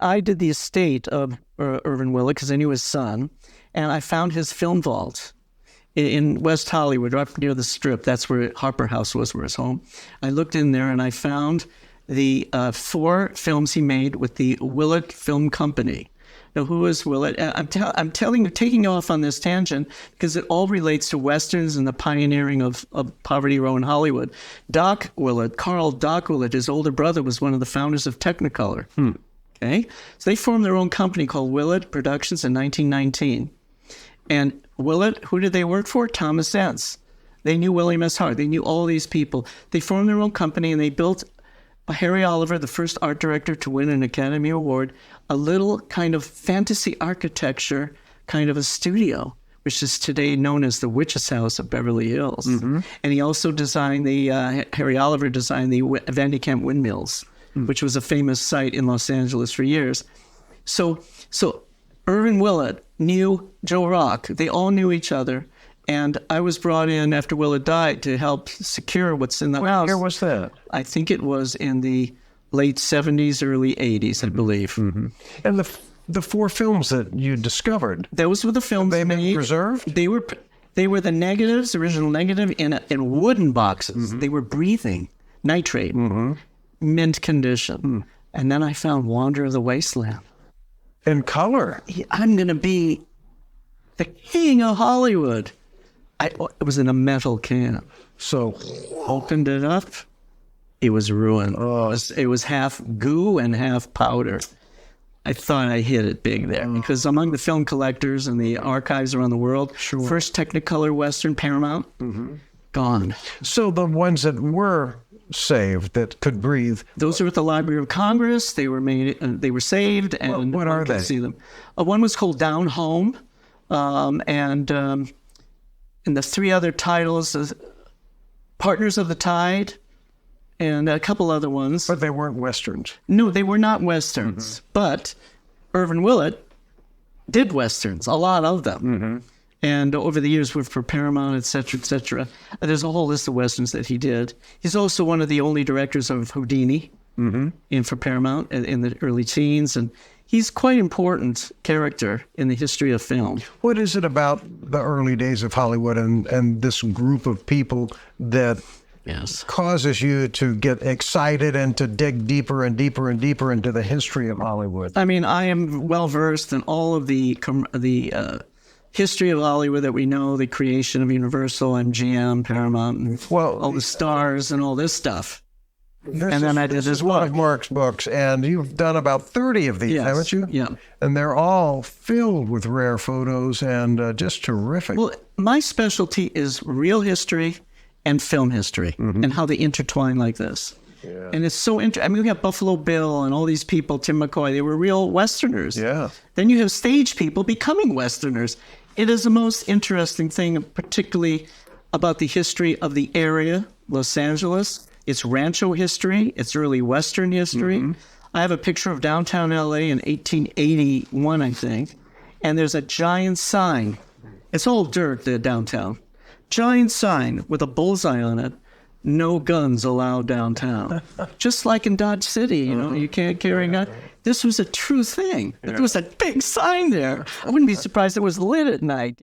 I did the estate of Irvin Willett because I knew his son, and I found his film vault in West Hollywood, right near the Strip. That's where Harper House was, where his home. I looked in there and I found the 4 films he made with the Willett Film Company. Now, who is Willett? I'm taking off on this tangent because it all relates to Westerns and the pioneering of Poverty Row in Hollywood. Doc Willett, Carl Doc Willett, his older brother, was one of the founders of Technicolor. Okay? So they formed their own company called Willett Productions in 1919. And Willett, who did they work for? Thomas Ents. They knew William S. Hart. They knew all these people. They formed their own company and they built Harry Oliver, the first art director to win an Academy Award, a little kind of fantasy architecture, kind of a studio, which is today known as the Witch's House of Beverly Hills. And he also designed Harry Oliver designed the Van de Kamp windmills, which was a famous site in Los Angeles for years. So Irvin Willett knew Joe Rock. They all knew each other. And I was brought in after Willett died to help secure what's in the house. What year was that? I think it was in the late 70s, early 80s, I believe. And the 4 films that you discovered, those were the films they been preserved? They were the negatives, original negative, in wooden boxes. They were breathing, nitrate, mint condition. And then I found Wander of the Wasteland. In color? I'm going to be the king of Hollywood. It was in a metal can. So opened it up, it was ruined. It was half goo and half powder. I thought I hit it big there because among the film collectors and the archives around the world, first Technicolor Western, Paramount, gone. So the ones that were saved, that could breathe, those are at the Library of Congress. They were made. They were saved, and what are they? See them. One was called Down Home, and the 3 other titles, Partners of the Tide, and a couple other ones. But they weren't Westerns. No, they were not Westerns. But Irvin Willett did Westerns, a lot of them. And over the years, for Paramount, et cetera, et cetera. There's a whole list of Westerns that he did. He's also one of the only directors of Houdini for Paramount in the early teens. And he's quite an important character in the history of film. What is it about the early days of Hollywood and this group of people that causes you to get excited and to dig deeper and deeper and deeper into the history of Hollywood? I mean, I am well-versed in all of the history of Hollywood that we know, the creation of Universal, MGM, Paramount, and all the stars and all this stuff. And then I did as well. One of Marc's books, and you've done about 30 of these, haven't you? Yeah. And they're all filled with rare photos and just terrific. Well, my specialty is real history and film history and how they intertwine like this. And it's so interesting. I mean, we got Buffalo Bill and all these people, Tim McCoy, they were real Westerners. Then you have stage people becoming Westerners. It is the most interesting thing, particularly about the history of the area, Los Angeles. It's Rancho history. It's early Western history. I have a picture of downtown L.A. in 1881, I think, and there's a giant sign. It's all dirt, the downtown. Giant sign with a bullseye on it. No guns allowed downtown. Just like in Dodge City, you can't carry a gun. This was a true thing. There was a big sign there. I wouldn't be surprised it was lit at night.